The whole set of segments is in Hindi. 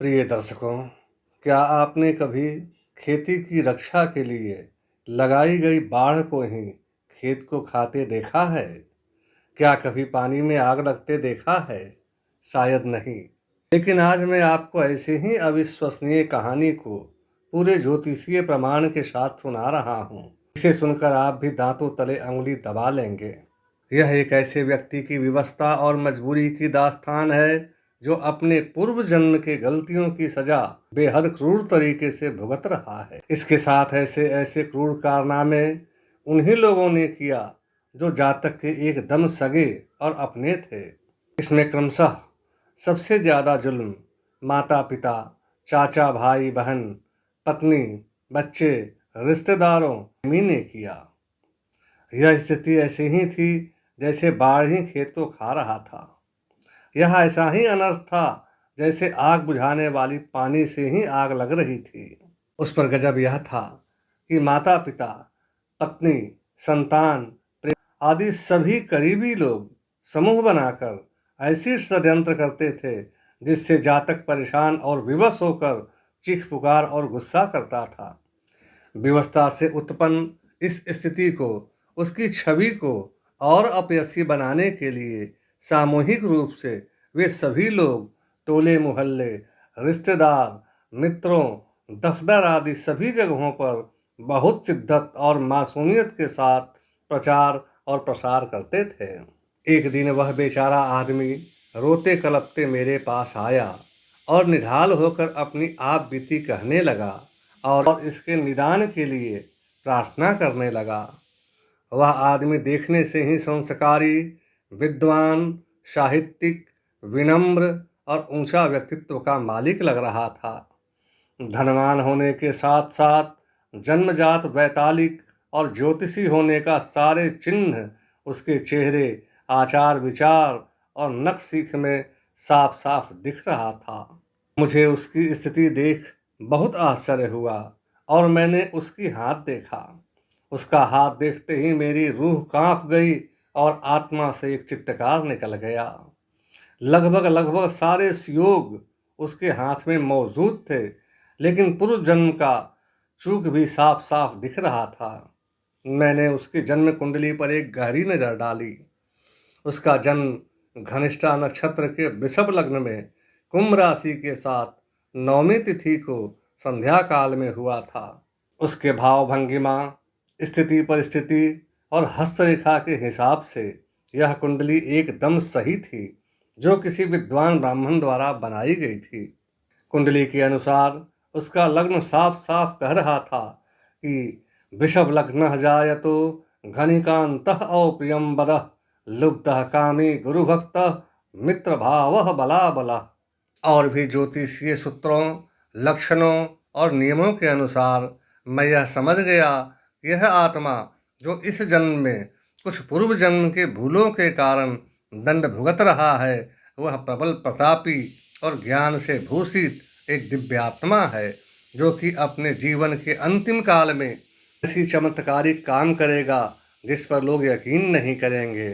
प्रिय दर्शकों, क्या आपने कभी खेती की रक्षा के लिए लगाई गई बाड़ को ही खेत को खाते देखा है? क्या कभी पानी में आग लगते देखा है? शायद नहीं। लेकिन आज मैं आपको ऐसे ही अविश्वसनीय कहानी को पूरे ज्योतिषीय प्रमाण के साथ सुना रहा हूँ। इसे सुनकर आप भी दांतों तले अंगुली दबा लेंगे। यह एक ऐसे व्यक्ति की विवशता और मजबूरी की दास्तान है जो अपने पूर्व जन्म के गलतियों की सजा बेहद क्रूर तरीके से भुगत रहा है। इसके साथ ऐसे ऐसे क्रूर कारनामे उन्हीं लोगों ने किया जो जातक के एकदम सगे और अपने थे। इसमें क्रमशः सबसे ज्यादा जुल्म माता पिता, चाचा भाई बहन, पत्नी, बच्चे, रिश्तेदारों ने किया। यह स्थिति ऐसी ही थी जैसे बाढ़ ही खेत को खा रहा था। यह ऐसा ही अनर्थ था जैसे आग बुझाने वाली पानी से ही आग लग रही थी। उस पर गजब यह था कि माता पिता, पत्नी, संतान, प्रेम आदि सभी करीबी लोग समूह बनाकर ऐसी षड्यंत्र करते थे जिससे जातक परेशान और विवश होकर चीख पुकार और गुस्सा करता था। विवशता से उत्पन्न इस स्थिति को, उसकी छवि को और अपयशी बनाने के लिए सामूहिक रूप से वे सभी लोग टोले मोहल्ले, रिश्तेदार, मित्रों, दफ्तर आदि सभी जगहों पर बहुत शिद्दत और मासूमियत के साथ प्रचार और प्रसार करते थे। एक दिन वह बेचारा आदमी रोते कलपते मेरे पास आया और निढाल होकर अपनी आप बीती कहने लगा और इसके निदान के लिए प्रार्थना करने लगा। वह आदमी देखने से ही संस्कारी, विद्वान, साहित्यिक, विनम्र और ऊंचा व्यक्तित्व का मालिक लग रहा था। धनवान होने के साथ साथ जन्मजात वैतालिक और ज्योतिषी होने का सारे चिन्ह उसके चेहरे, आचार विचार और नख सीख में साफ साफ दिख रहा था। मुझे उसकी स्थिति देख बहुत आश्चर्य हुआ और मैंने उसकी हाथ देखा। उसका हाथ देखते ही मेरी रूह कांप गई और आत्मा से एक चित्कार निकल गया। लगभग लगभग सारे सुयोग उसके हाथ में मौजूद थे, लेकिन पूर्व जन्म का चूक भी साफ साफ दिख रहा था। मैंने उसकी जन्म कुंडली पर एक गहरी नजर डाली। उसका जन्म घनिष्ठा नक्षत्र के वृषभ लग्न में कुंभ राशि के साथ नवमी तिथि को संध्या काल में हुआ था। उसके भाव भंगिमा, स्थिति परिस्थिति और हस्तरेखा के हिसाब से यह कुंडली एकदम सही थी जो किसी विद्वान ब्राह्मण द्वारा बनाई गई थी। कुंडली के अनुसार उसका लग्न साफ साफ कह रहा था कि वृषभ लग्न जायतो घनिकांतः अप्रियम बदः लुब्धः कामी गुरु भक्त मित्र भाव बला बला। और भी ज्योतिषीय सूत्रों, लक्षणों और नियमों के अनुसार मैं यह समझ गया कि यह आत्मा जो इस जन्म में कुछ पूर्व जन्म के भूलों के कारण दंड भुगत रहा है, वह प्रबल प्रतापी और ज्ञान से भूषित एक दिव्यात्मा है जो कि अपने जीवन के अंतिम काल में ऐसी चमत्कारिक काम करेगा जिस पर लोग यकीन नहीं करेंगे।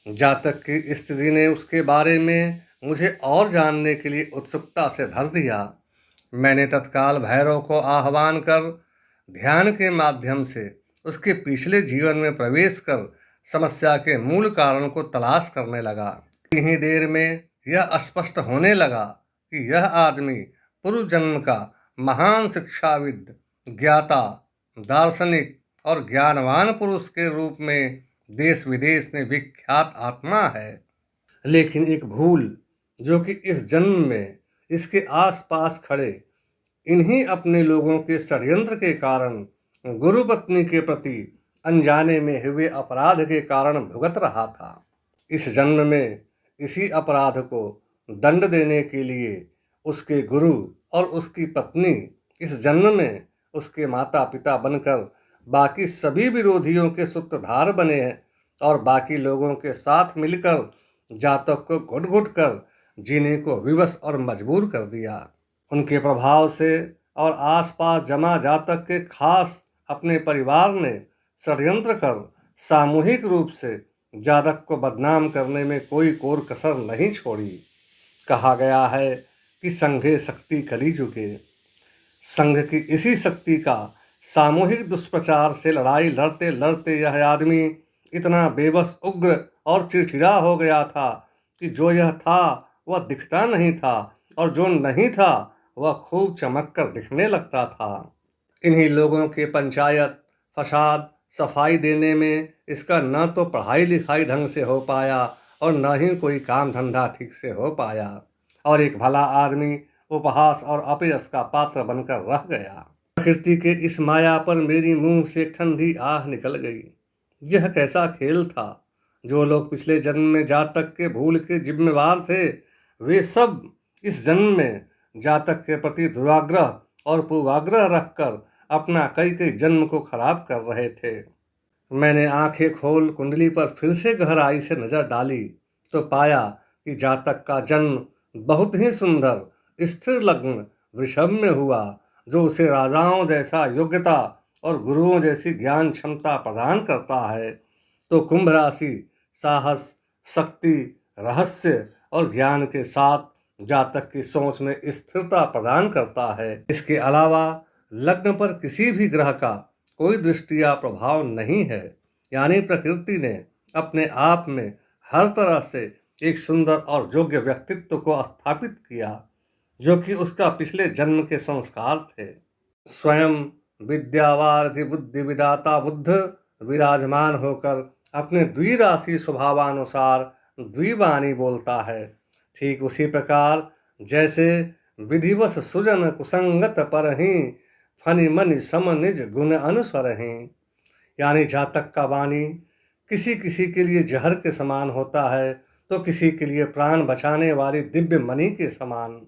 जातक की स्थिति ने उसके बारे में मुझे और जानने के लिए उत्सुकता से भर दिया। मैंने तत्काल भैरव को आह्वान कर ध्यान के माध्यम से उसके पिछले जीवन में प्रवेश कर समस्या के मूल कारण को तलाश करने लगा। इतनी देर में यह स्पष्ट होने लगा कि यह आदमी पूर्व जन्म का महान शिक्षाविद, ज्ञाता, दार्शनिक और ज्ञानवान पुरुष के रूप में देश विदेश में विख्यात आत्मा है। लेकिन एक भूल जो कि इस जन्म में इसके आसपास खड़े इन्हीं अपने लोगों के षड्यंत्र के कारण गुरु पत्नी के प्रति अनजाने में हुए अपराध के कारण भुगत रहा था। इस जन्म में इसी अपराध को दंड देने के लिए उसके गुरु और उसकी पत्नी इस जन्म में उसके माता पिता बनकर बाकी सभी विरोधियों के सूत्रधार बने हैं और बाकी लोगों के साथ मिलकर जातक को घुट घुट कर जीने को विवश और मजबूर कर दिया। उनके प्रभाव से और आसपास जमा जातक के खास अपने परिवार ने षड्यंत्र कर सामूहिक रूप से जातक को बदनाम करने में कोई कोर कसर नहीं छोड़ी। कहा गया है कि संघे शक्ति कलिजुगे। संघ की इसी शक्ति का सामूहिक दुष्प्रचार से लड़ाई लड़ते लड़ते यह आदमी इतना बेबस, उग्र और चिड़चिड़ा हो गया था कि जो यह था वह दिखता नहीं था और जो नहीं था वह खूब चमक कर दिखने लगता था। इन्हीं लोगों के पंचायत, फसाद, सफाई देने में इसका न तो पढ़ाई लिखाई ढंग से हो पाया और न ही कोई काम धंधा ठीक से हो पाया, और एक भला आदमी उपहास और अपयश का पात्र बनकर रह गया। प्रकृति के इस माया पर मेरी मुंह से ठंडी आह निकल गई। यह कैसा खेल था। जो लोग पिछले जन्म में जातक के भूल के जिम्मेवार थे, वे सब इस जन्म में जातक के प्रति दुराग्रह और पूर्वाग्रह रखकर अपना कई कई जन्म को खराब कर रहे थे। मैंने आंखें खोल कुंडली पर फिर से गहराई से नजर डाली तो पाया कि जातक का जन्म बहुत ही सुंदर स्थिर लग्न वृषभ में हुआ, जो उसे राजाओं जैसा योग्यता और गुरुओं जैसी ज्ञान क्षमता प्रदान करता है। तो कुंभ राशि साहस, शक्ति, रहस्य और ज्ञान के साथ जातक की सोच में स्थिरता प्रदान करता है। इसके अलावा लग्न पर किसी भी ग्रह का कोई दृष्टि या प्रभाव नहीं है, यानी प्रकृति ने अपने आप में हर तरह से एक सुंदर और योग्य व्यक्तित्व को स्थापित किया, जो कि उसका पिछले जन्म के संस्कार थे। स्वयं विद्यावारिधि बुद्धि विदाता बुद्ध विराजमान होकर अपने द्विराशि स्वभावानुसार द्विवाणी बोलता है। ठीक उसी प्रकार जैसे विधिवश सुजन कुसंगत परहि फनि मनि सम निज गुण अनुसरहि, यानी जातक का वाणी किसी किसी के लिए जहर के समान होता है तो किसी के लिए प्राण बचाने वाली दिव्य मणि के समान।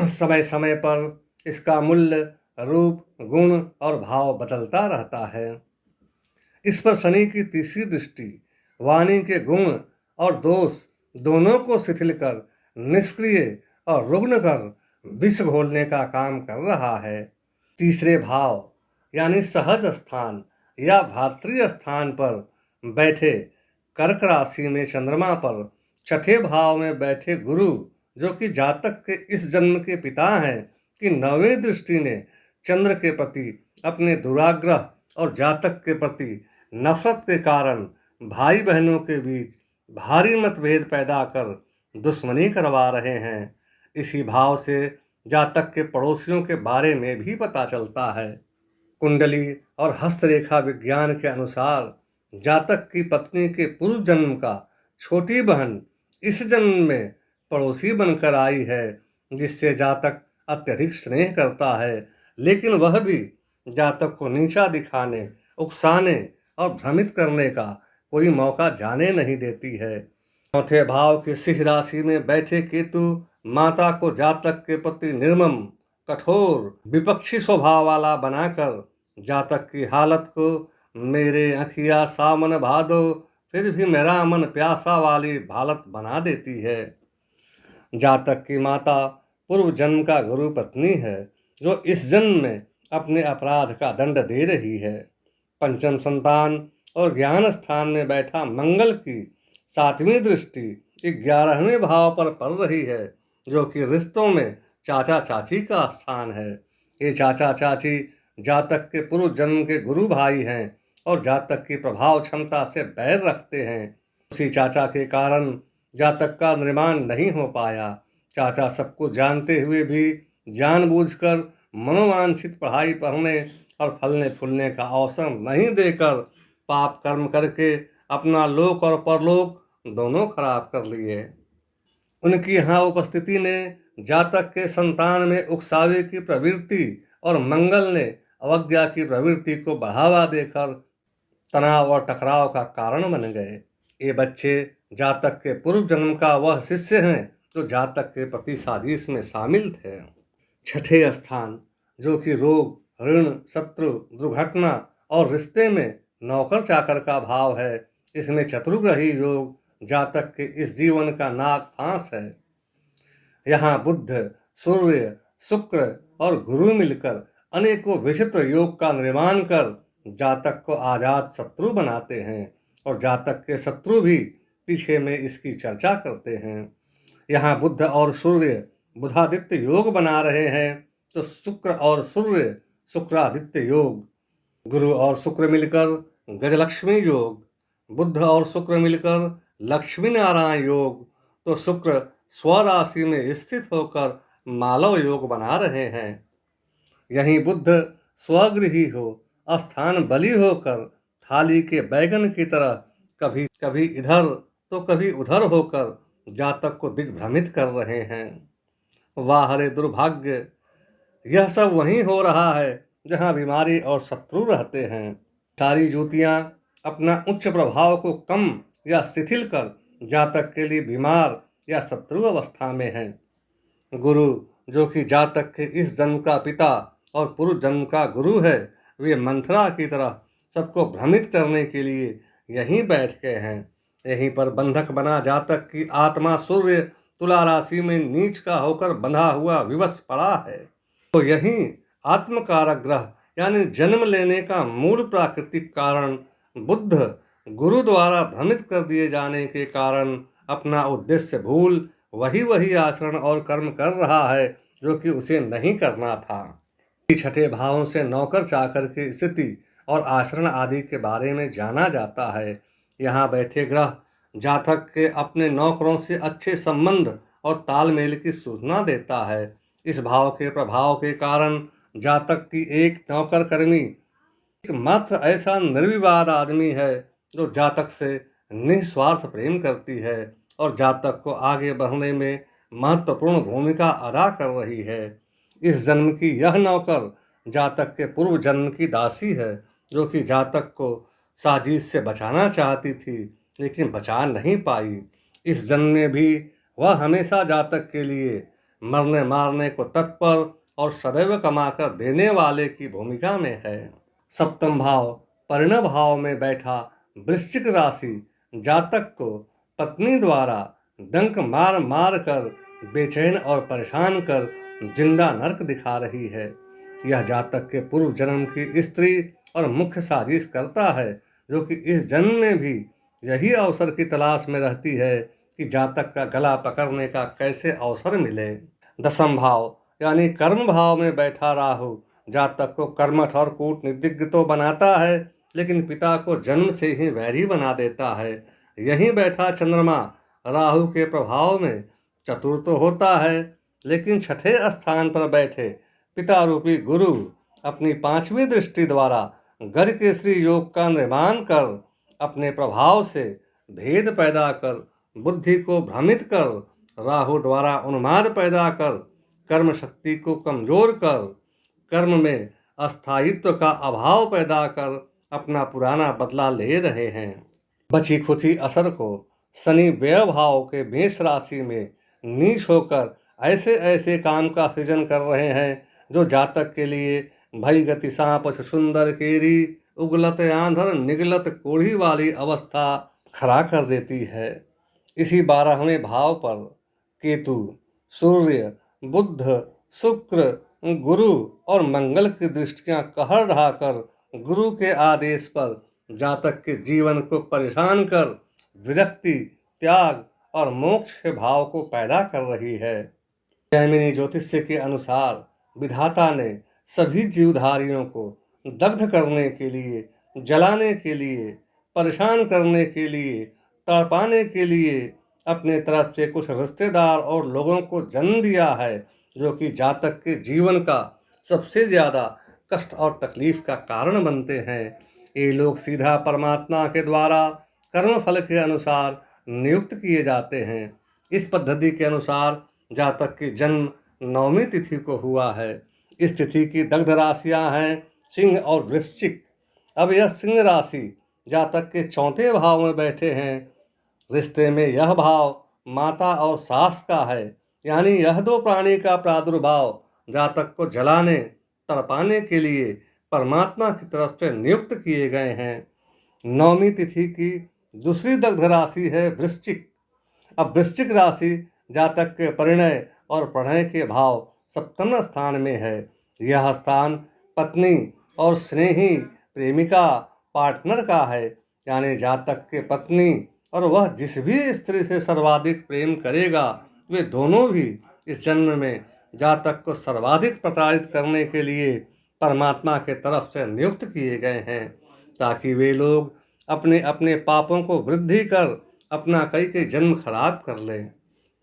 समय समय पर इसका मूल्य, रूप, गुण और भाव बदलता रहता है। इस पर शनि की तीसरी दृष्टि वाणी के गुण और दोष दोनों को शिथिल कर, निष्क्रिय और रुग्ण कर विष घोलने का काम कर रहा है। तीसरे भाव यानी सहज स्थान या भातृ स्थान पर बैठे कर्क राशि में चंद्रमा पर छठे भाव में बैठे गुरु, जो कि जातक के इस जन्म के पिता हैं, कि नौवीं दृष्टि ने चंद्र के प्रति अपने दुराग्रह और जातक के प्रति नफरत के कारण भाई बहनों के बीच भारी मतभेद पैदा कर दुश्मनी करवा रहे हैं। इसी भाव से जातक के पड़ोसियों के बारे में भी पता चलता है। कुंडली और हस्तरेखा विज्ञान के अनुसार जातक की पत्नी के पूर्व जन्म का छोटी बहन इस जन्म में पड़ोसी बनकर आई है, जिससे जातक अत्यधिक स्नेह करता है, लेकिन वह भी जातक को नीचा दिखाने, उकसाने और भ्रमित करने का कोई मौका जाने नहीं देती है। चौथे भाव के सिंह राशि में बैठे केतु माता को जातक के प्रति निर्मम, कठोर, विपक्षी स्वभाव वाला बनाकर जातक की हालत को मेरे अखिया सामन भादो फिर भी मेरा मन प्यासा वाली हालत बना देती है। जातक की माता पूर्व जन्म का गुरु पत्नी है, जो इस जन्म में अपने अपराध का दंड दे रही है। पंचम संतान और ज्ञान स्थान में बैठा मंगल की सातवीं दृष्टि 11वें भाव पर पड़ रही है, जो कि रिश्तों में चाचा चाची का स्थान है। ये चाचा चाची जातक के पूर्व जन्म के गुरु भाई हैं और जातक की प्रभाव क्षमता से बैर रखते हैं। उसी चाचा के कारण जातक का निर्माण नहीं हो पाया। चाचा सबको जानते हुए भी जानबूझकर मनोवांछित पढ़ाई पढ़ने और फलने फूलने का अवसर नहीं देकर पाप कर्म करके अपना लोक और परलोक दोनों खराब कर लिए। उनकी यहाँ उपस्थिति ने जातक के संतान में उकसावे की प्रवृत्ति और मंगल ने अवज्ञा की प्रवृत्ति को बढ़ावा देकर तनाव और टकराव का कारण बन गए। ये बच्चे जातक के पूर्व जन्म का वह शिष्य हैं जो जातक के प्रति साजिश में शामिल थे। छठे स्थान, जो कि रोग, ऋण, शत्रु, दुर्घटना और रिश्ते में नौकर चाकर का भाव है, इसमें चतुर्ग्रही योग जातक के इस जीवन का नाग फांस है। यहाँ बुध, सूर्य, शुक्र और गुरु मिलकर अनेकों विचित्र योग का निर्माण कर जातक को आजाद शत्रु बनाते हैं और जातक के शत्रु भी पीछे में इसकी चर्चा करते हैं। यहाँ बुध और सूर्य बुधादित्य योग बना रहे हैं तो शुक्र और सूर्य शुक्रादित्य योग, गुरु और शुक्र मिलकर गजलक्ष्मी योग, बुध और शुक्र मिलकर लक्ष्मी नारायण योग, तो शुक्र स्वराशि में स्थित होकर मालव योग बना रहे हैं। यहीं बुध स्वगृही हो स्थान बली होकर थाली के बैगन की तरह कभी कभी इधर तो कभी उधर होकर जातक को दिग्भ्रमित कर रहे हैं। वाह रे दुर्भाग्य, यह सब वहीं हो रहा है जहां बीमारी और शत्रु रहते हैं। सारी ज्योतियां अपना उच्च प्रभाव को कम या शिथिल कर जातक के लिए बीमार या शत्रु अवस्था में हैं। गुरु जो कि जातक के इस जन्म का पिता और पूर्व जन्म का गुरु है, वे मंथरा की तरह सबको भ्रमित करने के लिए यहीं बैठ गए हैं। यहीं पर बंधक बना जातक की आत्मा सूर्य तुला राशि में नीच का होकर बंधा हुआ विवश पड़ा है। तो यहीं आत्मकारक ग्रह यानी जन्म लेने का मूल प्राकृतिक कारण बुध गुरु द्वारा भ्रमित कर दिए जाने के कारण अपना उद्देश्य भूल वही आचरण और कर्म कर रहा है जो कि उसे नहीं करना था। छठे भावों से नौकर चाकर की स्थिति और आचरण आदि के बारे में जाना जाता है। यहाँ बैठे ग्रह जातक के अपने नौकरों से अच्छे संबंध और तालमेल की सूचना देता है। इस भाव के प्रभाव के कारण जातक की एक नौकर कर्मी एकमात्र ऐसा निर्विवाद आदमी है जो जातक से निस्वार्थ प्रेम करती है और जातक को आगे बढ़ने में महत्वपूर्ण भूमिका अदा कर रही है। इस जन्म की यह नौकर जातक के पूर्व जन्म की दासी है जो कि जातक को साजिश से बचाना चाहती थी लेकिन बचा नहीं पाई। इस जन्म में भी वह हमेशा जातक के लिए मरने मारने को तत्पर और सदैव कमाकर देने वाले की भूमिका में है। सप्तम भाव परिणय भाव में बैठा वृश्चिक राशि जातक को पत्नी द्वारा डंक मार मार कर बेचैन और परेशान कर जिंदा नरक दिखा रही है। यह जातक के पूर्व जन्म की स्त्री और मुख्य साजिश करता है जो कि इस जन्म में भी यही अवसर की तलाश में रहती है कि जातक का गला पकड़ने का कैसे अवसर मिले। दसम भाव यानी कर्म भाव में बैठा राहु जातक को कर्मठ और कूटनीतिज्ञ तो बनाता है लेकिन पिता को जन्म से ही वैरी बना देता है। यहीं बैठा चंद्रमा राहु के प्रभाव में चतुर तो होता है लेकिन छठे स्थान पर बैठे पिता रूपी गुरु अपनी पांचवी दृष्टि द्वारा गज केसरी योग का निर्माण कर अपने प्रभाव से भेद पैदा कर बुद्धि को भ्रमित कर राहु द्वारा उन्माद पैदा कर कर्म शक्ति को कमजोर कर कर्म में अस्थायित्व का अभाव पैदा कर अपना पुराना बदला ले रहे हैं। बची खुची असर को शनि व्यय भाव के मेष राशि में नीच होकर ऐसे ऐसे काम का सृजन कर रहे हैं जो जातक के लिए भई गति सांप सुंदर केरी उगलत आंधर निगलत कोढ़ी वाली अवस्था खड़ा कर देती है। इसी 12वें भाव पर केतु सूर्य बुध शुक्र गुरु और मंगल की दृष्टियां कहर ढाकर गुरु के आदेश पर जातक के जीवन को परेशान कर विरक्ति त्याग और मोक्ष के भाव को पैदा कर रही है। जैमिनी ज्योतिष्य के अनुसार विधाता ने सभी जीवधारियों को दग्ध करने के लिए जलाने के लिए परेशान करने के लिए तड़पाने के लिए अपने तरफ से कुछ रिश्तेदार और लोगों को जन्म दिया है जो कि जातक के जीवन का सबसे ज़्यादा कष्ट और तकलीफ का कारण बनते हैं। ये लोग सीधा परमात्मा के द्वारा कर्मफल के अनुसार नियुक्त किए जाते हैं। इस पद्धति के अनुसार जातक की जन्म 9वीं तिथि को हुआ है। इस तिथि की दग्ध राशियां हैं सिंह और वृश्चिक। अब यह सिंह राशि जातक के चौथे भाव में बैठे हैं। रिश्ते में यह भाव माता और सास का है, यानी यह दो प्राणी का प्रादुर्भाव जातक को जलाने तड़पाने के लिए परमात्मा की तरफ से नियुक्त किए गए हैं। 9वीं तिथि की दूसरी दग्ध राशि है वृश्चिक। अब वृश्चिक राशि जातक के परिणय और प्रणय के भाव सप्तम स्थान में है। यह स्थान पत्नी और स्नेही प्रेमिका पार्टनर का है, यानी जातक के पत्नी और वह जिस भी स्त्री से सर्वाधिक प्रेम करेगा वे दोनों भी इस जन्म में जातक को सर्वाधिक प्रताड़ित करने के लिए परमात्मा के तरफ से नियुक्त किए गए हैं, ताकि वे लोग अपने अपने पापों को वृद्धि कर अपना कई जन्म खराब कर लें।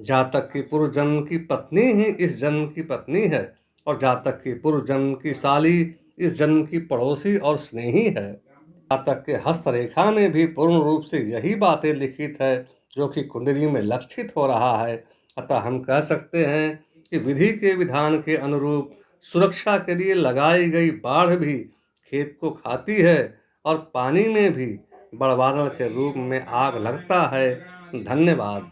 जातक की पूर्व जन्म की पत्नी ही इस जन्म की पत्नी है, और जातक की पूर्व जन्म की साली इस जन्म की पड़ोसी और स्नेही है। जातक के हस्तरेखा में भी पूर्ण रूप से यही बातें लिखित है जो कि कुंडली में लक्षित हो रहा है। अतः हम कह सकते हैं कि विधि के विधान के अनुरूप सुरक्षा के लिए लगाई गई बाढ़ भी खेत को खाती है, और पानी में भी बड़वानर के रूप में आग लगता है। धन्यवाद।